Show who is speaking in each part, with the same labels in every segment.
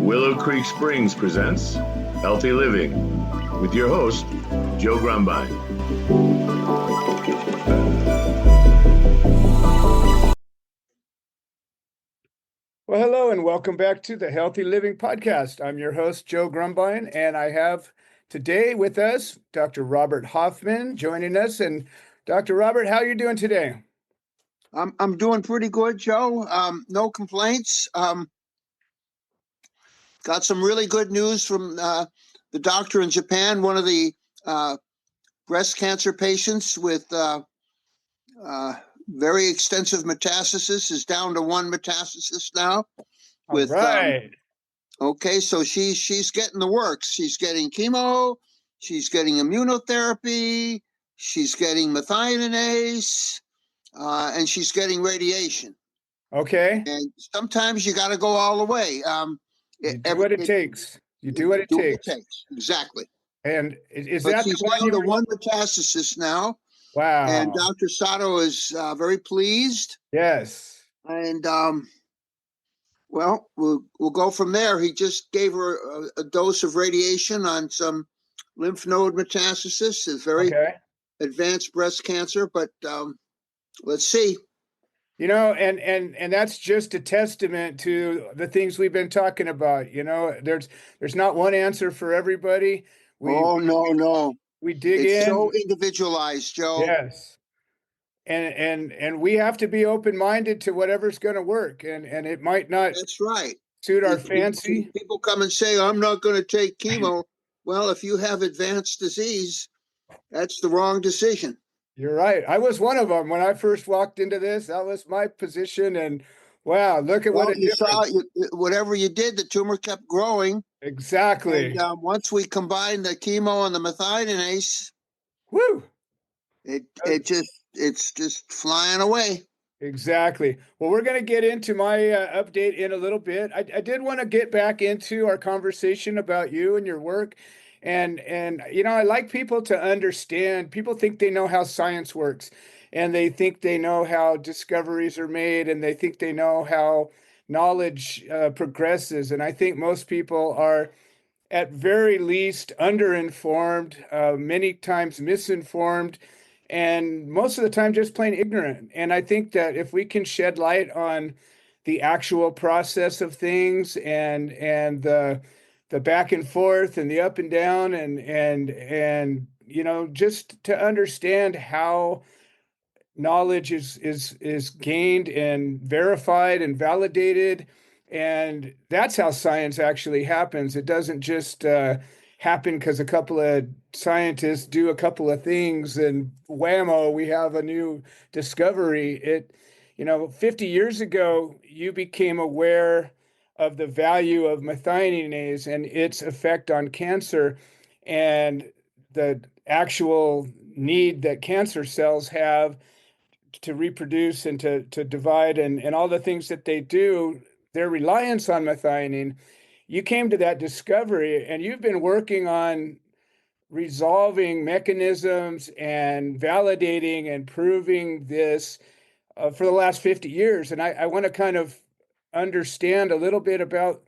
Speaker 1: Willow Creek Springs presents Healthy Living with your host, Joe Grumbine.
Speaker 2: Well, hello and welcome back to the Healthy Living Podcast. I'm your host, Joe Grumbine, and I have today with us Dr. Robert Hoffman joining us. And Dr. Robert, how are you doing today?
Speaker 3: I'm doing pretty good, Joe. No complaints. Got some really good news from the doctor in Japan. One of the breast cancer patients with very extensive metastasis is down to one metastasis now.
Speaker 2: All right.
Speaker 3: Okay, so she's getting the works. She's getting chemo. She's getting immunotherapy. She's getting methioninaise. And she's getting radiation.
Speaker 2: Okay.
Speaker 3: And sometimes you got to go all the way.
Speaker 2: You do what it takes. You do what it takes.
Speaker 3: Exactly.
Speaker 2: And is
Speaker 3: But
Speaker 2: that
Speaker 3: she's
Speaker 2: the one
Speaker 3: down to one metastasis now.
Speaker 2: Wow.
Speaker 3: And Dr. Sato is very pleased.
Speaker 2: Yes.
Speaker 3: And well, we'll go from there. He just gave her a dose of radiation on some lymph node metastasis. It's very advanced breast cancer, but let's see.
Speaker 2: You know, and that's just a testament to the things we've been talking about. You know, there's not one answer for everybody.
Speaker 3: No.
Speaker 2: We dig
Speaker 3: it's
Speaker 2: in.
Speaker 3: So individualized, Joe.
Speaker 2: Yes. And we have to be open-minded to whatever's going to work. And it might not
Speaker 3: That's right.
Speaker 2: Suit our fancy.
Speaker 3: People come and say, I'm not going to take chemo. Well, if you have advanced disease, that's the wrong decision.
Speaker 2: You're right. I was one of them when I first walked into this. That was my position, and wow, look at what
Speaker 3: you saw. Whatever you did, the tumor kept growing.
Speaker 2: Exactly.
Speaker 3: And once we combined the chemo and the methionase,
Speaker 2: woo!
Speaker 3: It's just flying away.
Speaker 2: Exactly. Well, we're going to get into my update in a little bit. I did want to get back into our conversation about you and your work. And you know, I like people to understand. People think they know how science works, and they think they know how discoveries are made, and they think they know how knowledge progresses. And I think most people are, at very least, underinformed, many times misinformed, and most of the time just plain ignorant. And I think that if we can shed light on the actual process of things and the back and forth and the up and down and you know, just to understand how knowledge is gained and verified and validated, and that's how science actually happens. It doesn't just happen because a couple of scientists do a couple of things and whammo, we have a new discovery. You know, 50 years ago, you became aware of the value of methioninaise and its effect on cancer and the actual need that cancer cells have to reproduce and to divide and all the things that they do, their reliance on methionine. You came to that discovery, and you've been working on resolving mechanisms and validating and proving this for the last 50 years. And I want to kind of understand a little bit about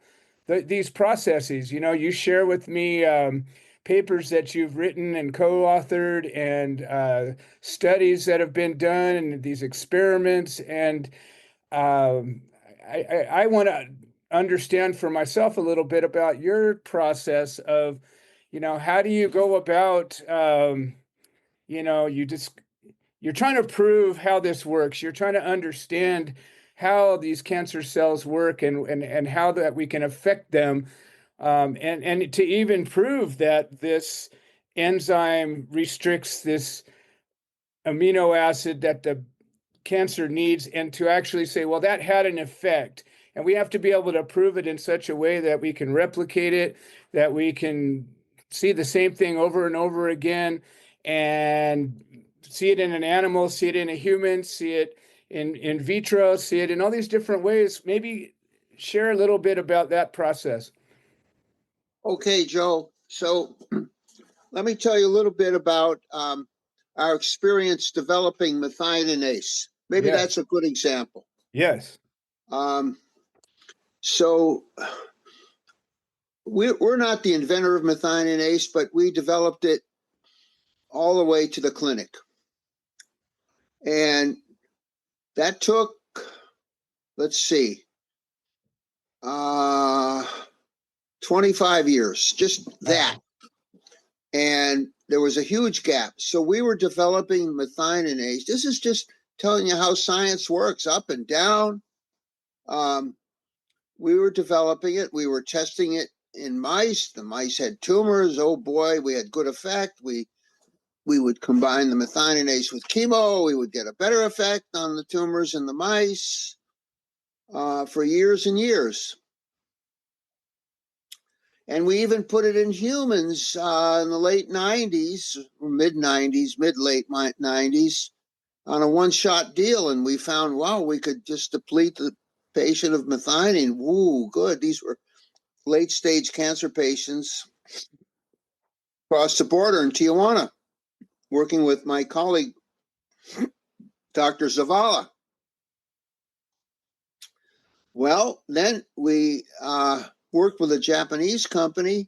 Speaker 2: these processes. You know, you share with me papers that you've written and co-authored, and studies that have been done, and these experiments. And I want to understand for myself a little bit about your process of, you know, how do you go about, you know, you're trying to prove how this works. You're trying to understand how these cancer cells work and how that we can affect them. And to even prove that this enzyme restricts this amino acid that the cancer needs, and to actually say, well, that had an effect. And we have to be able to prove it in such a way that we can replicate it, that we can see the same thing over and over again, and see it in an animal, see it in a human, see it in vitro, see it in all these different ways. Maybe share a little bit about that process.
Speaker 3: Okay, Joe. So let me tell you a little bit about our experience developing methioninaise. Maybe that's a good example.
Speaker 2: Yes.
Speaker 3: So we're not the inventor of methionase, but we developed it all the way to the clinic. And that took, let's see, 25 years, just that. And there was a huge gap. So we were developing methionase. This is just telling you how science works, up and down. We were developing it. We were testing it in mice. The mice had tumors. Oh boy, we had good effect. We would combine the methionase with chemo. We would get a better effect on the tumors in the mice for years and years. And we even put it in humans in the late 90s, or mid-late 90s, on a one-shot deal. And we found, wow, we could just deplete the patient of methionine. Woo, good. These were late-stage cancer patients across the border in Tijuana, working with my colleague, Dr. Zavala. Well, then we worked with a Japanese company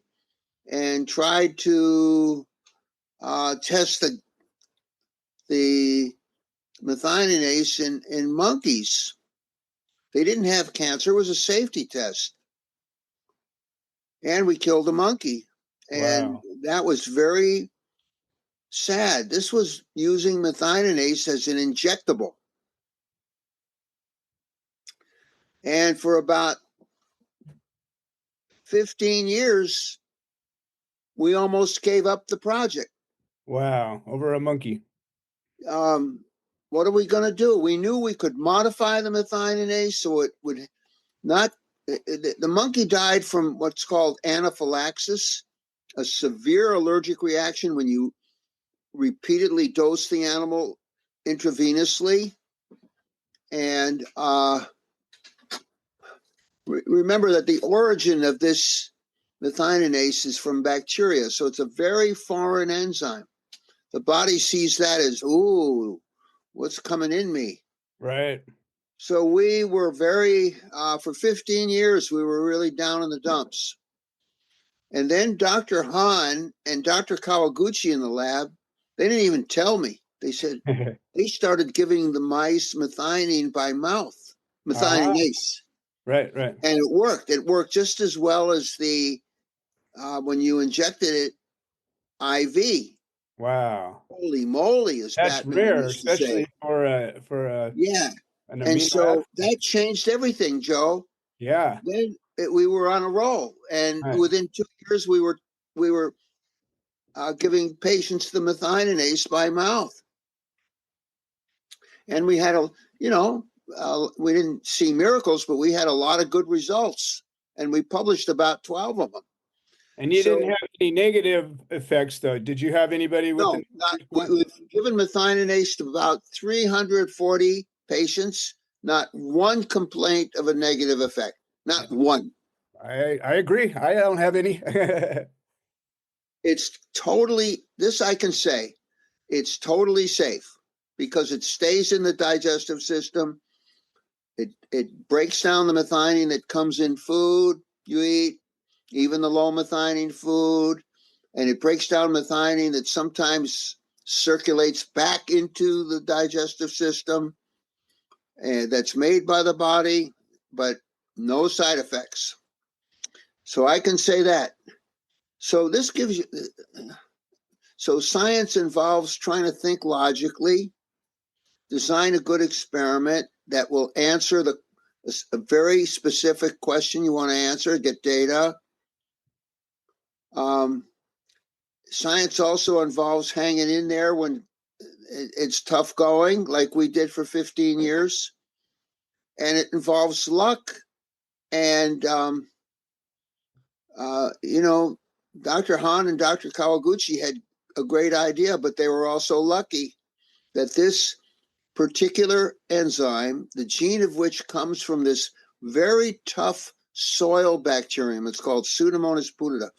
Speaker 3: and tried to test the methionase in monkeys. They didn't have cancer. It was a safety test. And we killed a monkey. And that was very sad. This was using methionase as an injectable. And for about 15 years, we almost gave up the project.
Speaker 2: Wow, over a monkey.
Speaker 3: What are we going to do? We knew we could modify the methionase so it would not. The monkey died from what's called anaphylaxis, a severe allergic reaction when you repeatedly dose the animal intravenously. And remember that the origin of this methionase is from bacteria, so it's a very foreign enzyme. The body sees that as, ooh, what's coming in me?
Speaker 2: Right.
Speaker 3: So we were very, for 15 years, we were really down in the dumps. And then Dr. Han and Dr. Kawaguchi in the lab, they didn't even tell me. They said they started giving the mice methionine by mouth, methionase.
Speaker 2: Right.
Speaker 3: And it worked. It worked just as well as the when you injected it IV.
Speaker 2: Wow.
Speaker 3: Holy moly, as
Speaker 2: That's
Speaker 3: Batman
Speaker 2: rare,
Speaker 3: used to say.
Speaker 2: especially for a
Speaker 3: Yeah.
Speaker 2: an
Speaker 3: And
Speaker 2: amino
Speaker 3: so
Speaker 2: acid.
Speaker 3: that changed everything, Joe.
Speaker 2: Yeah.
Speaker 3: Then we were on a roll, and
Speaker 2: Right.
Speaker 3: within 2 years, we were giving patients the methionase by mouth, and we had we didn't see miracles, but we had a lot of good results, and we published about 12 of them.
Speaker 2: And you
Speaker 3: So,
Speaker 2: didn't have any negative effects, though. Did you have anybody with
Speaker 3: no, we've given methionase to about 340 patients, not one complaint of a negative effect, not one.
Speaker 2: I agree. I don't have any.
Speaker 3: It's totally, this I can say, it's totally safe because it stays in the digestive system. It breaks down the methionine that comes in food you eat, even the low methionine food, and it breaks down methionine that sometimes circulates back into the digestive system, and that's made by the body, but no side effects. So I can say that. So this gives you, so science involves trying to think logically, design a good experiment that will answer a very specific question you want to answer, get data. Science also involves hanging in there when it's tough going, like we did for 15 years. And it involves luck. And, Dr. Han and Dr. Kawaguchi had a great idea, but they were also lucky that this particular enzyme, the gene of which comes from this very tough soil bacterium, it's called Pseudomonas putida.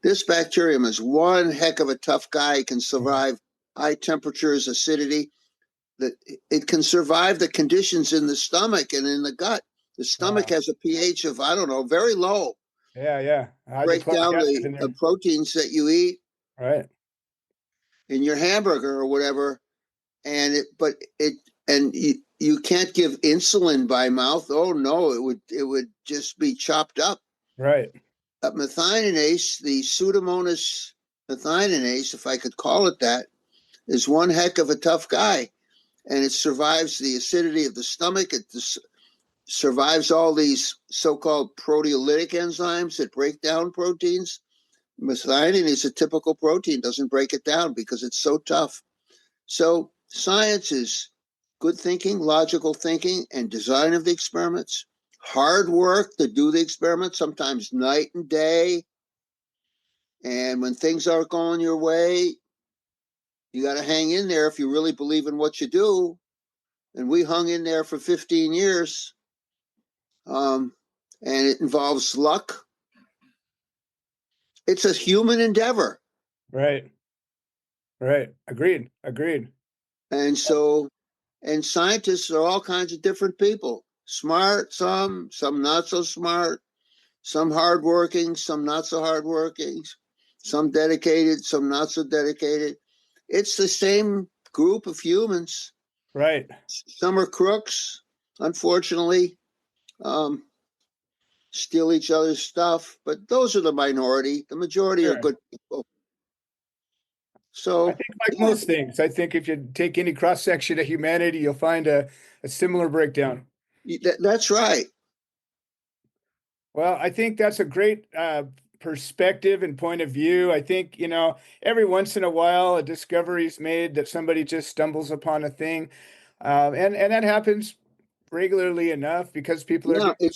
Speaker 3: This bacterium is one heck of a tough guy. It can survive high temperatures, acidity. It can survive the conditions in the stomach and in the gut. The stomach has a pH of, I don't know, very low.
Speaker 2: Yeah.
Speaker 3: break
Speaker 2: Hydrochloric
Speaker 3: down
Speaker 2: acid in
Speaker 3: the
Speaker 2: there.
Speaker 3: proteins that you eat
Speaker 2: Right.
Speaker 3: in your hamburger or whatever, and you can't give insulin by mouth. Oh no, it would just be chopped up.
Speaker 2: Right.
Speaker 3: Methionase, the Pseudomonas methionase, if I could call it that, is one heck of a tough guy, and it survives the acidity of the stomach. It survives all these so-called proteolytic enzymes that break down proteins. Methionine is a typical protein, doesn't break it down because it's so tough. So science is good thinking, logical thinking, and design of the experiments. Hard work to do the experiment, sometimes night and day. And when things aren't going your way, you got to hang in there if you really believe in what you do. And we hung in there for 15 years. And it involves luck. It's a human endeavor.
Speaker 2: Right. Agreed.
Speaker 3: And so, and scientists are all kinds of different people. Smart, some not so smart, some hardworking, some not so hardworking, some dedicated, some not so dedicated. It's the same group of humans.
Speaker 2: Right.
Speaker 3: Some are crooks, unfortunately, um, steal each other's stuff, but those are the minority. The majority are
Speaker 2: Sure.
Speaker 3: good people.
Speaker 2: I
Speaker 3: So,
Speaker 2: think like
Speaker 3: yeah,
Speaker 2: most things, I think if you take any cross section of humanity, you'll find a similar breakdown.
Speaker 3: that's right.
Speaker 2: Well, I think that's a great perspective and point of view. I think, every once in a while a discovery is made that somebody just stumbles upon a thing. And that happens regularly enough because people are
Speaker 3: Yeah,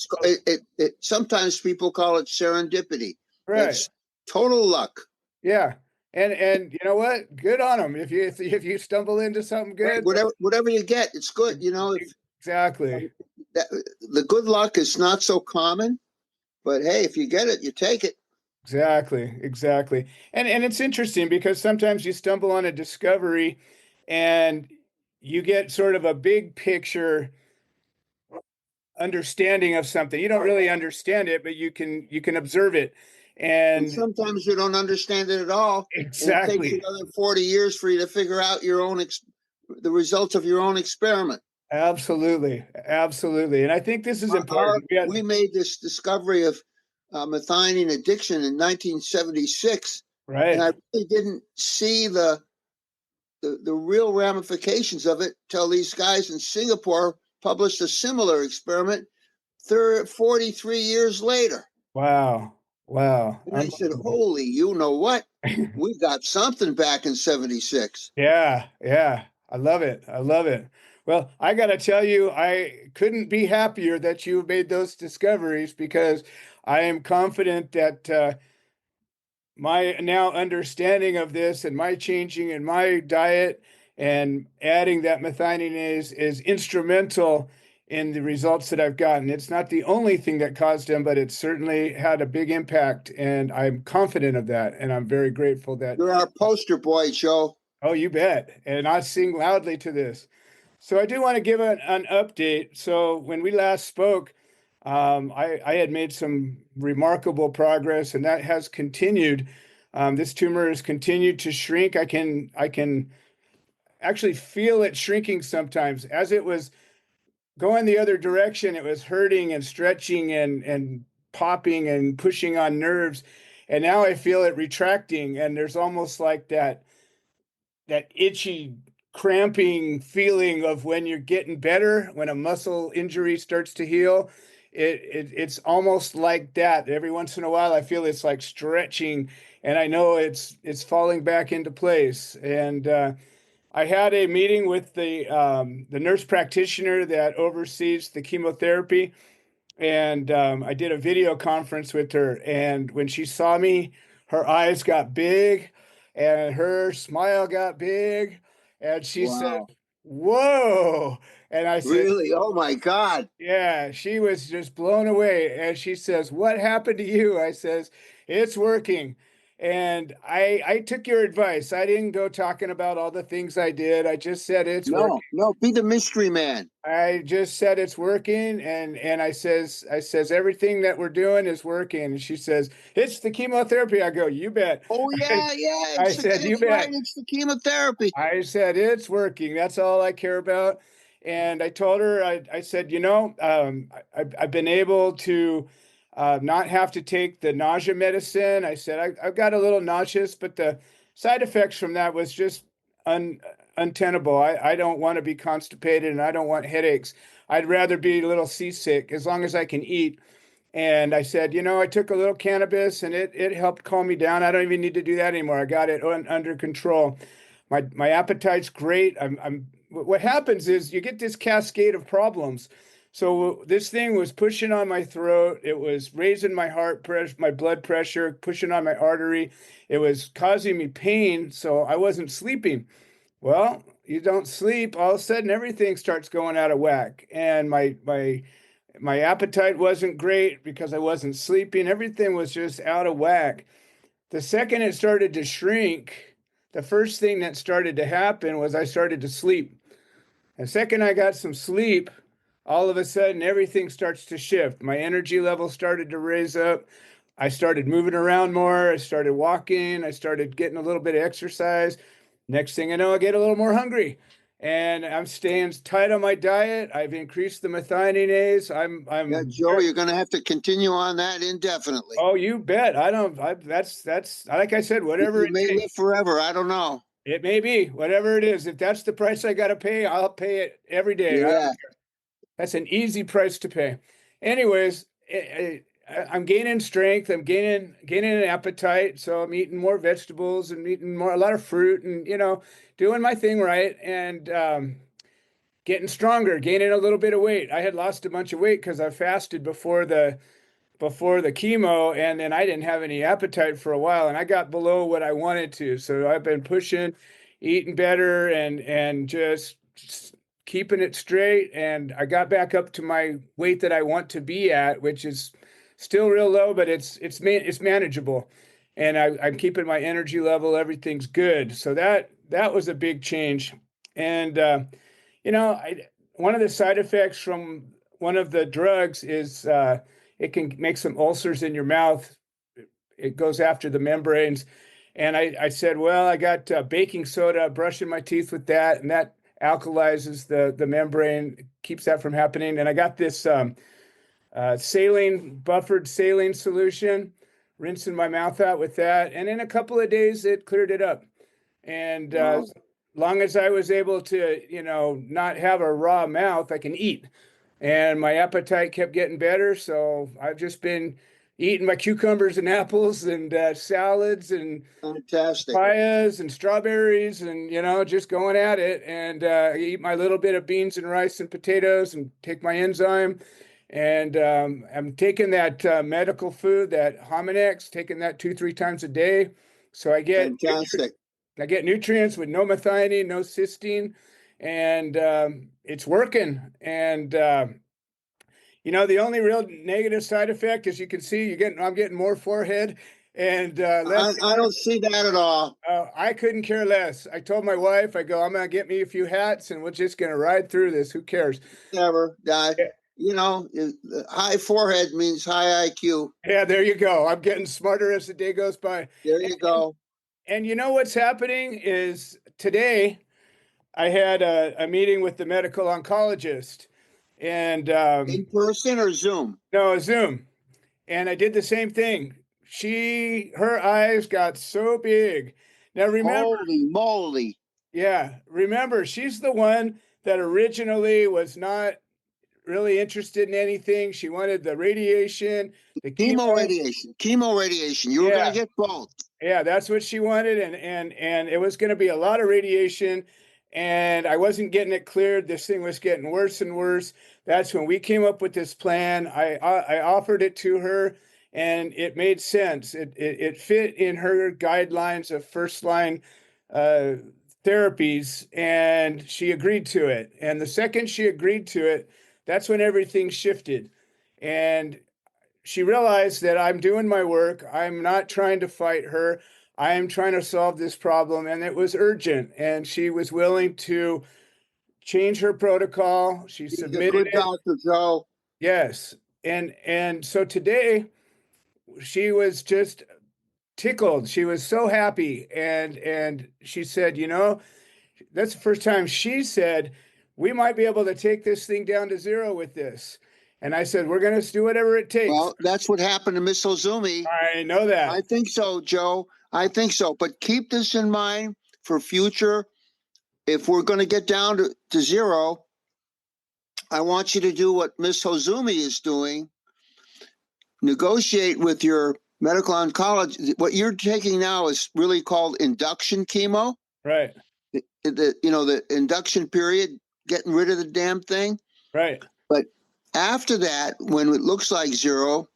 Speaker 2: doing
Speaker 3: sometimes people call it serendipity.
Speaker 2: right.
Speaker 3: That's total luck.
Speaker 2: Yeah. And you know what? Good on them. If you stumble into something
Speaker 3: Right.
Speaker 2: good,
Speaker 3: Whatever you get, it's good. If
Speaker 2: exactly.
Speaker 3: that, the good luck is not so common, but hey, if you get it, you take it.
Speaker 2: Exactly. And it's interesting because sometimes you stumble on a discovery and you get sort of a big picture understanding of something. You don't really understand it, but you can observe it.
Speaker 3: And
Speaker 2: And
Speaker 3: sometimes you don't understand it at all, and it takes
Speaker 2: exactly.
Speaker 3: another 40 years for you to figure out the results of your own experiment.
Speaker 2: Absolutely. And I think this is important.
Speaker 3: We made this discovery of methionine addiction in 1976, and
Speaker 2: Right.
Speaker 3: I really didn't see the real ramifications of it till these guys in Singapore published a similar experiment 43 years later.
Speaker 2: Wow.
Speaker 3: And I said,
Speaker 2: Unbelievable.
Speaker 3: holy, you know what? We got something back in 76.
Speaker 2: Yeah. I love it. Well, I got to tell you, I couldn't be happier that you made those discoveries because I am confident that my now understanding of this and my changing in my diet and adding that methionine is instrumental in the results that I've gotten. It's not the only thing that caused them, but it certainly had a big impact, and I'm confident of that. And I'm very grateful that,
Speaker 3: You're our poster boy, Joe.
Speaker 2: oh, you bet. And I sing loudly to this. So I do want to give an update. So when we last spoke, I had made some remarkable progress, and that has continued. This tumor has continued to shrink. I can actually feel it shrinking sometimes. As it was going the other direction, it was hurting and stretching and popping and pushing on nerves. And now I feel it retracting, and there's almost like that itchy cramping feeling of when you're getting better, when a muscle injury starts to heal. It's almost like that. Every once in a while I feel it's like stretching, and I know it's falling back into place. And I had a meeting with the nurse practitioner that oversees the chemotherapy, and I did a video conference with her. And when she saw me, her eyes got big and her smile got big. And she said,
Speaker 3: Wow.
Speaker 2: "Whoa." And I said,
Speaker 3: Really? Oh my God.
Speaker 2: yeah, she was just blown away. And she says, "What happened to you?" I says, "It's working." And I took your advice. I didn't go talking about all the things I did. I just said it's working.
Speaker 3: No, be the mystery man.
Speaker 2: I just said it's working, and I says everything that we're doing is working. And she says it's the chemotherapy. I go, you bet.
Speaker 3: Oh yeah, yeah,
Speaker 2: I said, you
Speaker 3: it's right.
Speaker 2: bet.
Speaker 3: It's the chemotherapy.
Speaker 2: I said it's working. That's all I care about. And I told her, I said, I've been able to not have to take the nausea medicine. I said I've got a little nauseous, but the side effects from that was just untenable. I don't want to be constipated and I don't want headaches. I'd rather be a little seasick as long as I can eat. And I said, I took a little cannabis and it helped calm me down. I don't even need to do that anymore. I got it under control. My appetite's great. What happens is you get this cascade of problems. So this thing was pushing on my throat. It was raising my heart pressure, my blood pressure, pushing on my artery. It was causing me pain. So I wasn't sleeping. Well, you don't sleep, all of a sudden everything starts going out of whack. And my appetite wasn't great because I wasn't sleeping. Everything was just out of whack. The second it started to shrink, the first thing that started to happen was I started to sleep. The second I got some sleep, all of a sudden everything starts to shift. My energy level started to raise up. I started moving around more. I started walking. I started getting a little bit of exercise. Next thing I know, I get a little more hungry. And I'm staying tight on my diet. I've increased the methionase.
Speaker 3: Yeah,
Speaker 2: I'm
Speaker 3: Joe, you're going to have to continue on that indefinitely.
Speaker 2: Oh, you bet. I don't that's like I said, whatever
Speaker 3: You
Speaker 2: it
Speaker 3: may
Speaker 2: takes.
Speaker 3: live forever. I don't know.
Speaker 2: It may be, whatever it is. If that's the price I got to pay, I'll pay it every day.
Speaker 3: Yeah,
Speaker 2: That's an easy price to pay. Anyways, I'm gaining strength. I'm gaining an appetite. So I'm eating more vegetables and eating a lot of fruit and, doing my thing right and getting stronger, gaining a little bit of weight. I had lost a bunch of weight because I fasted before the chemo, and then I didn't have any appetite for a while, and I got below what I wanted to. So I've been pushing, eating better, and just keeping it straight. And I got back up to my weight that I want to be at, which is still real low, but it's manageable. And I'm keeping my energy level. Everything's good. So that was a big change. And one of the side effects from one of the drugs is it can make some ulcers in your mouth. It goes after the membranes. And I said, well, I got baking soda, brushing my teeth with that, and that alkalizes the membrane, keeps that from happening. And I got this buffered saline solution, rinsing my mouth out with that. And in a couple of days, it cleared it up. And
Speaker 3: wow.
Speaker 2: long as I was able to, not have a raw mouth, I can eat. And my appetite kept getting better. So I've just been eating my cucumbers and apples and salads and
Speaker 3: Fantastic.
Speaker 2: papayas and strawberries and, just going at it. And I eat my little bit of beans and rice and potatoes and take my enzyme. And I'm taking that medical food, that Hominex, taking that 2-3 times a day. So
Speaker 3: Fantastic.
Speaker 2: I get nutrients with no methionine, no cysteine, and it's working. And the only real negative side effect, as you can see, I'm getting more forehead and less.
Speaker 3: I don't see that at all.
Speaker 2: I couldn't care less. I told my wife, I go, I'm gonna get me a few hats, and we're just gonna ride through this. Who cares?
Speaker 3: Never.
Speaker 2: Yeah.
Speaker 3: High forehead means high IQ.
Speaker 2: Yeah, there you go. I'm getting smarter as the day goes by.
Speaker 3: There you go.
Speaker 2: And what's happening is today I had a meeting with the medical oncologist, and
Speaker 3: In person or Zoom?
Speaker 2: no, Zoom. And I did the same thing. Her eyes got so big. Now remember,
Speaker 3: Holy moly.
Speaker 2: remember, she's the one that originally was not really interested in anything. She wanted the radiation, the
Speaker 3: Chemo
Speaker 2: chemo.
Speaker 3: radiation. You were going to get both.
Speaker 2: Yeah, that's what she wanted, and it was going to be a lot of radiation, and I wasn't getting it cleared. This thing was getting worse and worse. That's when we came up with this plan. I offered it to her, and it made sense. It fit in her guidelines of first line therapies, and she agreed to it. And the second she agreed to it, that's when everything shifted. And she realized that I'm doing my work. I'm not trying to fight her. I am trying to solve this problem, and it was urgent. And she was willing to change her protocol. She
Speaker 3: She's a
Speaker 2: submitted
Speaker 3: good
Speaker 2: it.
Speaker 3: doctor, Joe.
Speaker 2: Yes. And so today she was just tickled. She was so happy. And she said, that's the first time she said, we might be able to take this thing down to zero with this. And I said, we're going to do whatever it takes.
Speaker 3: Well, that's what happened to Miss Ozumi.
Speaker 2: I know that.
Speaker 3: I think so, Joe. I think so. But keep this in mind for future. If we're going to get down to zero, I want you to do what Miss Hozumi is doing. Negotiate with your medical oncologist. What you're taking now is really called induction chemo.
Speaker 2: Right.
Speaker 3: The induction period, getting rid of the damn thing.
Speaker 2: Right.
Speaker 3: But after that, when it looks like zero,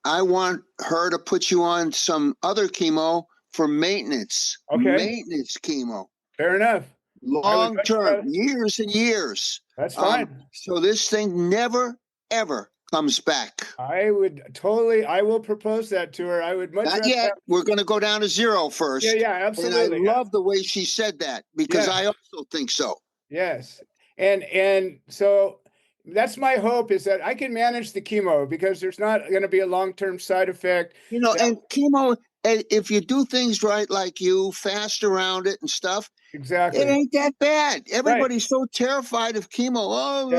Speaker 3: I want her to put you on some other chemo for maintenance.
Speaker 2: Okay.
Speaker 3: Maintenance chemo.
Speaker 2: Fair enough.
Speaker 3: Long term, years and years.
Speaker 2: That's fine.
Speaker 3: So this thing never, ever comes back.
Speaker 2: I will propose that to her. I would much
Speaker 3: Not
Speaker 2: rather
Speaker 3: yet. We're going to go down to zero first.
Speaker 2: Yeah, absolutely.
Speaker 3: And I love the way she said that, because I also think so.
Speaker 2: Yes. And so that's my hope, is that I can manage the chemo, because there's not going to be a long-term side effect.
Speaker 3: And chemo, if you do things right, like you fast around it and stuff,
Speaker 2: exactly,
Speaker 3: it ain't that bad. Everybody's so terrified of chemo.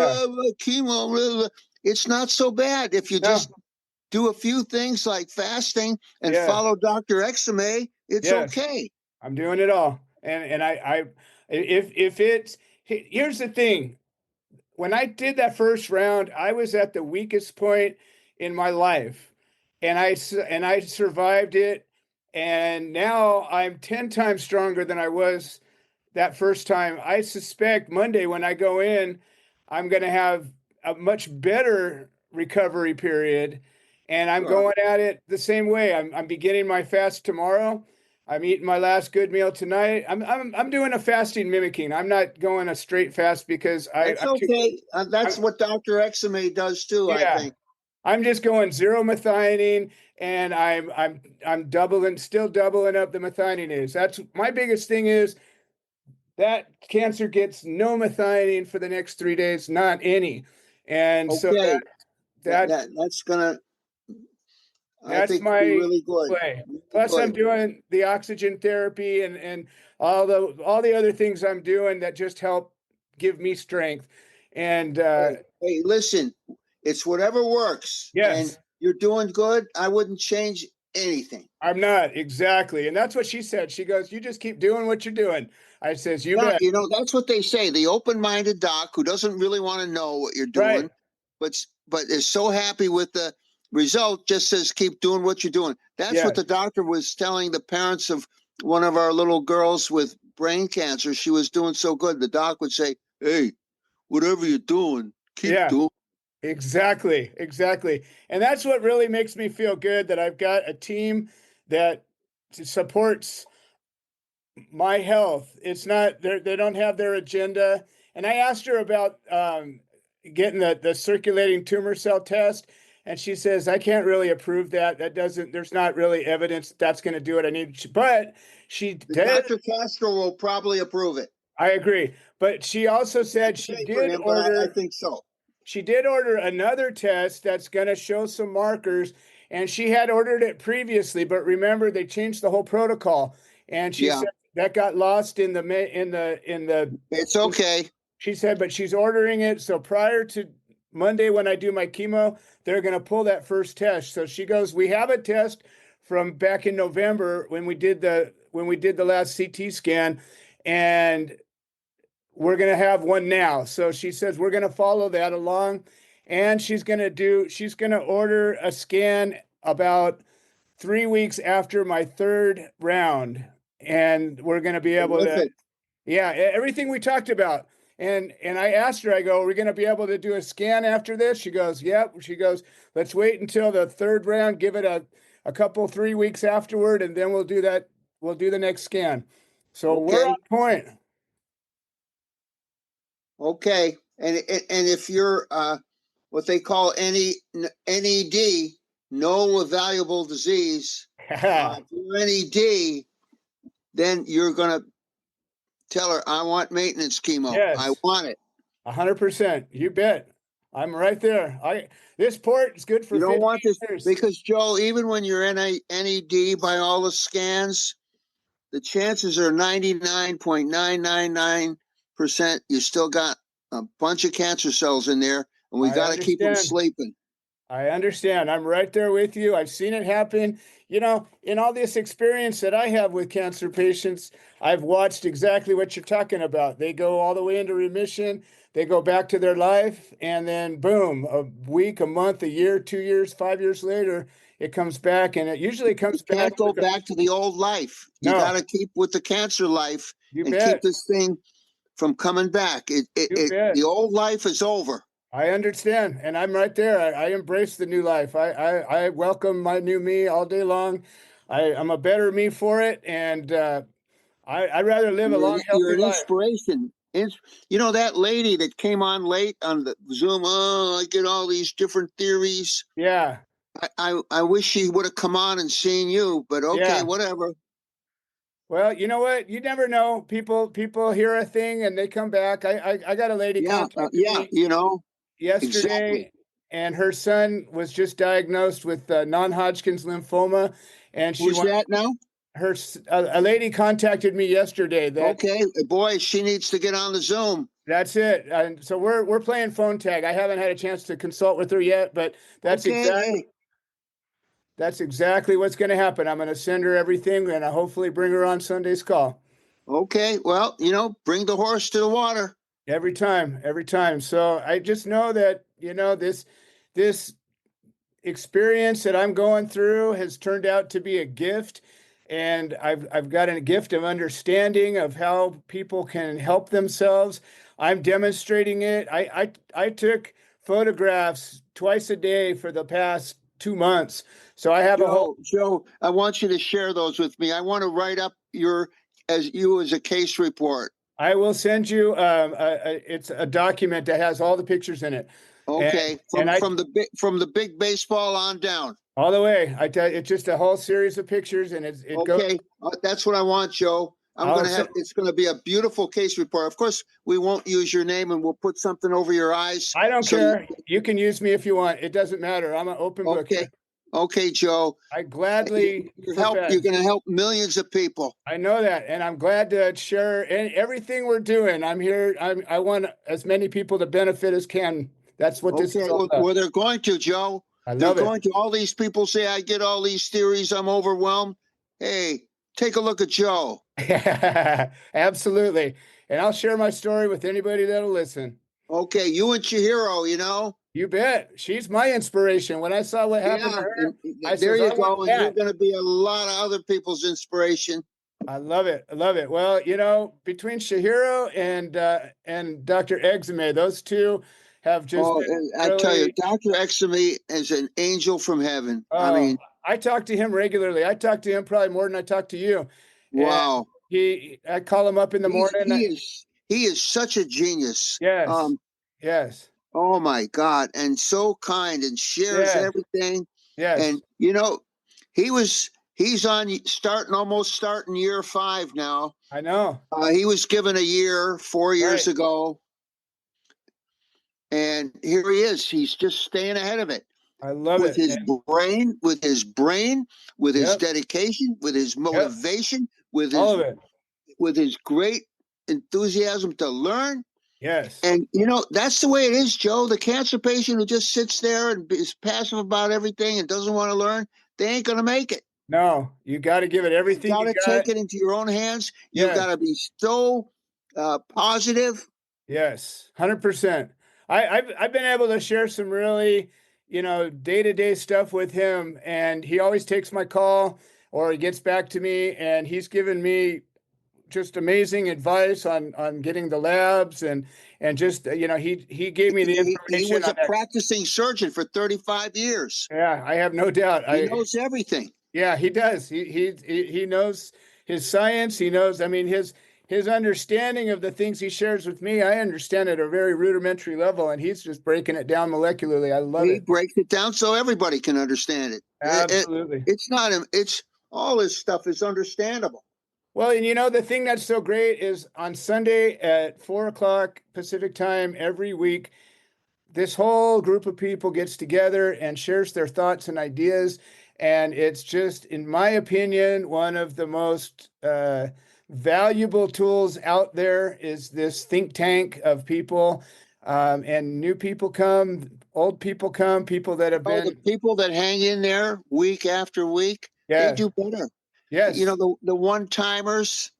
Speaker 3: Chemo. It's not so bad if you just do a few things like fasting and follow Dr. Exame. It's okay.
Speaker 2: I'm doing it all. And here's the thing. When I did that first round, I was at the weakest point in my life, and I survived it. And now I'm 10 times stronger than I was that first time. I suspect Monday when I go in, I'm going to have a much better recovery period. And I'm going at it the same way. I'm beginning my fast tomorrow. I'm eating my last good meal tonight. I'm doing a fasting mimicking. I'm not going a straight fast, because
Speaker 3: That's okay. That's what Dr. Exame does too, I think.
Speaker 2: I'm just going zero methionine, and I'm still doubling up the methionase. That's my biggest thing, is that cancer gets no methionine for the next 3 days, not any. And so
Speaker 3: that's gonna, I think,
Speaker 2: my
Speaker 3: be really good.
Speaker 2: play. Plus, I'm doing the oxygen therapy and all the other things I'm doing that just help give me strength. And
Speaker 3: hey, listen, it's whatever works.
Speaker 2: Yes.
Speaker 3: And you're doing good. I wouldn't change anything.
Speaker 2: I'm not, exactly. And that's what she said. She goes, you just keep doing what you're doing. I says, you bet.
Speaker 3: That's what they say. The open-minded doc who doesn't really want to know what you're doing, but is so happy with the result, just says, keep doing what you're doing. That's what the doctor was telling the parents of one of our little girls with brain cancer. She was doing so good. The doc would say, hey, whatever you're doing, keep doing.
Speaker 2: Exactly. And that's what really makes me feel good, that I've got a team that supports my health. It's not, they don't have their agenda. And I asked her about getting the circulating tumor cell test, and she says, I can't really approve that. There's not really evidence that's going to do what I need. But
Speaker 3: Dr. Castro will probably approve it.
Speaker 2: I agree. But she also said she did order,
Speaker 3: I think so.
Speaker 2: She did order another test that's going to show some markers, and she had ordered it previously, but remember, they changed the whole protocol, and she said that got lost in the.
Speaker 3: It's okay.
Speaker 2: She said, but she's ordering it, so prior to Monday when I do my chemo, they're going to pull that first test. So she goes, we have a test from back in November when we did the last CT scan, and we're going to have one now. So she says, we're going to follow that along, and she's going to order a scan about 3 weeks after my third round. And we're going to be able to, everything we talked about. And I asked her, I go, are we going to be able to do a scan after this? She goes, yep. She goes, let's wait until the third round, give it a couple, 3 weeks afterward, and then we'll do that. We'll do the next scan. So we're on point.
Speaker 3: Okay. And if you're what they call NED, no evaluable disease. If you're NED, then you're going to tell her, I want maintenance chemo. I
Speaker 2: Yes,
Speaker 3: want it.
Speaker 2: 100%. You bet. I'm right there. This port is good for
Speaker 3: You don't
Speaker 2: 15
Speaker 3: want this
Speaker 2: years.
Speaker 3: because, Joe, even when you're in a NED by all the scans, the chances are 99.999%. You still got a bunch of cancer cells in there, and we
Speaker 2: I
Speaker 3: got to keep them
Speaker 2: understand.
Speaker 3: sleeping.
Speaker 2: I understand. I'm right there with you. I've seen it happen. You know, in all this experience that I have with cancer patients, I've watched exactly what you're talking about. They go all the way into remission, they go back to their life, and then boom, a week, a month, a year, 2 years, 5 years later, it comes back, and it usually
Speaker 3: You
Speaker 2: comes
Speaker 3: can't
Speaker 2: back
Speaker 3: go
Speaker 2: with
Speaker 3: back to the old life. You got
Speaker 2: no,
Speaker 3: to keep with the cancer life
Speaker 2: you
Speaker 3: and keep
Speaker 2: bet.
Speaker 3: this thing from coming back.
Speaker 2: You bet.
Speaker 3: The old life is over.
Speaker 2: I understand, and I'm right there. I embrace the new life. I welcome my new me all day long. I'm a better me for it, and I'd rather live a long,
Speaker 3: You're
Speaker 2: healthy
Speaker 3: an
Speaker 2: life.
Speaker 3: inspiration. You know that lady that came on late on the Zoom? Oh, I get all these different theories.
Speaker 2: Yeah,
Speaker 3: I wish she would have come on and seen you, but okay,
Speaker 2: yeah.
Speaker 3: whatever.
Speaker 2: Well, you know what? You never know. People hear a thing and they come back. I got a lady
Speaker 3: Yeah,
Speaker 2: contacted
Speaker 3: yeah,
Speaker 2: me
Speaker 3: you know, exactly.
Speaker 2: yesterday, and her son was just diagnosed with non-Hodgkin's lymphoma, and she
Speaker 3: Who's
Speaker 2: wanted
Speaker 3: that now?
Speaker 2: a lady contacted me yesterday that
Speaker 3: Okay, boy, she needs to get on the Zoom.
Speaker 2: that's it. And so we're playing phone tag. I haven't had a chance to consult with her yet, but
Speaker 3: Okay, hey,
Speaker 2: that's exactly what's going to happen. I'm going to send her everything and I hopefully bring her on Sunday's call.
Speaker 3: okay. Well, bring the horse to the water.
Speaker 2: Every time, every time. So I just know that, this experience that I'm going through has turned out to be a gift. And I've got a gift of understanding of how people can help themselves. I'm demonstrating it. I took photographs twice a day for the past 2 months. So I have a whole
Speaker 3: Joe, I want you to share those with me. I want to write up as a case report.
Speaker 2: I will send you it's a document that has all the pictures in it. And
Speaker 3: Okay,
Speaker 2: and I
Speaker 3: from the big baseball on down.
Speaker 2: all the way. I tell you, it's just a whole series of pictures and it goes.
Speaker 3: Okay, that's what I want, Joe.
Speaker 2: I'll se-
Speaker 3: It's gonna be a beautiful case report. Of course, we won't use your name and we'll put something over your eyes.
Speaker 2: I don't
Speaker 3: So
Speaker 2: care. You can use me if you want. It doesn't matter. I'm an open book
Speaker 3: okay,
Speaker 2: here.
Speaker 3: okay, Joe.
Speaker 2: I gladly
Speaker 3: You're
Speaker 2: profess.
Speaker 3: gonna help millions of people.
Speaker 2: I know that, and I'm glad to share everything we're doing. I'm here. I want as many people to benefit as can. That's what this is
Speaker 3: Okay,
Speaker 2: all about.
Speaker 3: well, they're going to, Joe.
Speaker 2: I
Speaker 3: They're
Speaker 2: love it.
Speaker 3: going to. All these people say, I get all these theories, I'm overwhelmed. Hey, take a look at Joe.
Speaker 2: Absolutely. And I'll share my story with anybody that'll listen.
Speaker 3: Okay, you and Chihiro.
Speaker 2: You bet. She's my inspiration. When I saw what happened to
Speaker 3: Yeah,
Speaker 2: her,
Speaker 3: and
Speaker 2: I
Speaker 3: there
Speaker 2: says, I
Speaker 3: you
Speaker 2: want
Speaker 3: go. And you're
Speaker 2: that.
Speaker 3: going to be a lot of other people's inspiration.
Speaker 2: I love it. I love it. Well, between Shihiro and Dr. Exame, those two have just
Speaker 3: Oh,
Speaker 2: been
Speaker 3: and I tell you,
Speaker 2: really.
Speaker 3: Dr. Examy is an angel from heaven. I
Speaker 2: Oh,
Speaker 3: mean,
Speaker 2: I talk to him regularly. I talk to him probably more than I talk to you. And
Speaker 3: wow.
Speaker 2: I call him up in the
Speaker 3: He's,
Speaker 2: morning.
Speaker 3: he is such a genius.
Speaker 2: Yes, yes,
Speaker 3: Oh my God. And so kind and shares
Speaker 2: yes,
Speaker 3: everything.
Speaker 2: yes.
Speaker 3: And he's almost starting year 5 now.
Speaker 2: I know.
Speaker 3: He was given a year 4 years
Speaker 2: Right.
Speaker 3: ago. And here he is. He's just staying ahead of it
Speaker 2: I love
Speaker 3: with
Speaker 2: it.
Speaker 3: his
Speaker 2: And
Speaker 3: brain, with his
Speaker 2: yep,
Speaker 3: dedication, with his
Speaker 2: yep.
Speaker 3: motivation,
Speaker 2: All of it.
Speaker 3: with his great enthusiasm to learn.
Speaker 2: Yes.
Speaker 3: And that's the way it is, Joe. The cancer patient who just sits there and is passive about everything and doesn't want to learn, they ain't going to make it.
Speaker 2: No, you got to give it
Speaker 3: You
Speaker 2: everything
Speaker 3: got
Speaker 2: you
Speaker 3: to
Speaker 2: got.
Speaker 3: take it into your own hands. You
Speaker 2: Yes.
Speaker 3: got to be so positive.
Speaker 2: Yes, 100%. I've been able to share some really, day-to-day stuff with him, and he always takes my call or he gets back to me, and he's given me just amazing advice on getting the labs and just he gave me the
Speaker 3: He
Speaker 2: information
Speaker 3: was
Speaker 2: on
Speaker 3: a
Speaker 2: that.
Speaker 3: practicing surgeon for 35 years.
Speaker 2: Yeah, I have no doubt.
Speaker 3: He knows everything.
Speaker 2: Yeah, he does. He knows his science. He knows. I mean, his understanding of the things he shares with me, I understand at a very rudimentary level, and he's just breaking it down molecularly. I love
Speaker 3: He
Speaker 2: it.
Speaker 3: breaks it down so everybody can understand it.
Speaker 2: Absolutely.
Speaker 3: It's not, it's all this stuff is understandable.
Speaker 2: Well, and the thing that's so great is on Sunday at 4 o'clock Pacific time every week, this whole group of people gets together and shares their thoughts and ideas. And it's just, in my opinion, one of the most valuable tools out there is this think tank of people. And new people come, old people come, people that have
Speaker 3: The
Speaker 2: been.
Speaker 3: people that hang in there week after week, they
Speaker 2: Yes,
Speaker 3: do better.
Speaker 2: yes.
Speaker 3: The one-timers,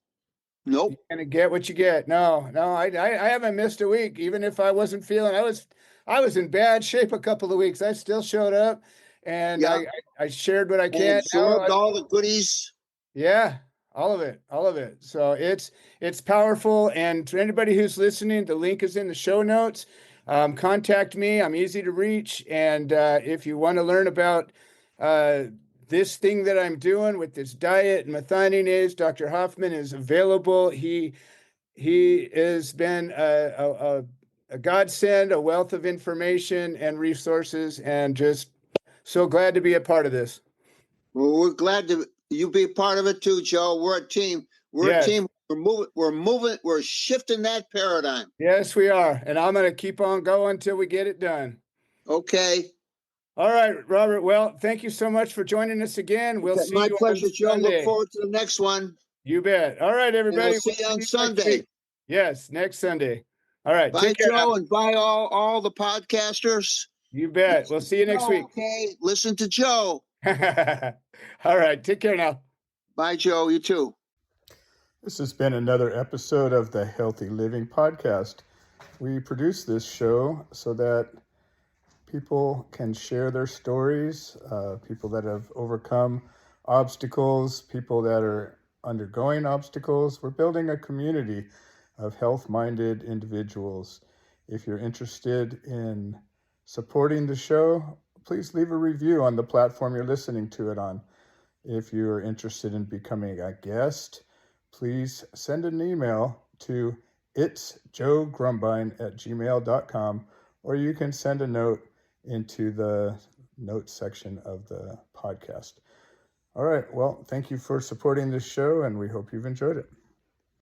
Speaker 3: nope.
Speaker 2: You're gonna get what you get. No, I haven't missed a week. Even if I wasn't feeling, I was in bad shape a couple of weeks. I still showed up, and
Speaker 3: Yeah,
Speaker 2: I shared what I
Speaker 3: and
Speaker 2: can.
Speaker 3: absorbed all the goodies.
Speaker 2: Yeah, all of it, all of it. So it's powerful. And to anybody who's listening, the link is in the show notes. Contact me. I'm easy to reach. And if you want to learn about uh, this thing that I'm doing with this diet and methionase, Dr. Hoffman is available. He has been a godsend, a wealth of information and resources, and just so glad to be a part of this.
Speaker 3: Well, we're glad to you be part of it too, Joe. We're a team. We're a
Speaker 2: Yes.
Speaker 3: team. We're moving. We're shifting that paradigm.
Speaker 2: Yes, we are. And I'm going to keep on going until we get it done.
Speaker 3: Okay.
Speaker 2: All right, Robert. Well, thank you so much for joining us again. We'll see
Speaker 3: My
Speaker 2: you
Speaker 3: pleasure,
Speaker 2: on
Speaker 3: Joe. Look
Speaker 2: Sunday.
Speaker 3: forward to the next one.
Speaker 2: You bet. All right,
Speaker 3: And
Speaker 2: everybody.
Speaker 3: we'll see you on
Speaker 2: next
Speaker 3: Sunday.
Speaker 2: week. Yes, next Sunday. All right.
Speaker 3: Bye,
Speaker 2: Take care now.
Speaker 3: Joe, and bye all the podcasters.
Speaker 2: You bet. We'll see you next week.
Speaker 3: Okay. Listen to Joe.
Speaker 2: All right. Take care now.
Speaker 3: Bye, Joe. You too.
Speaker 4: This has been another episode of the Healthy Living Podcast. We produce this show so that people can share their stories, people that have overcome obstacles, people that are undergoing obstacles. We're building a community of health-minded individuals. If you're interested in supporting the show, please leave a review on the platform you're listening to it on. If you're interested in becoming a guest, please send an email to itsjoegrumbine@gmail.com, or you can send a note into the notes section of the podcast. All right. Well, thank you for supporting this show, and we hope you've enjoyed it.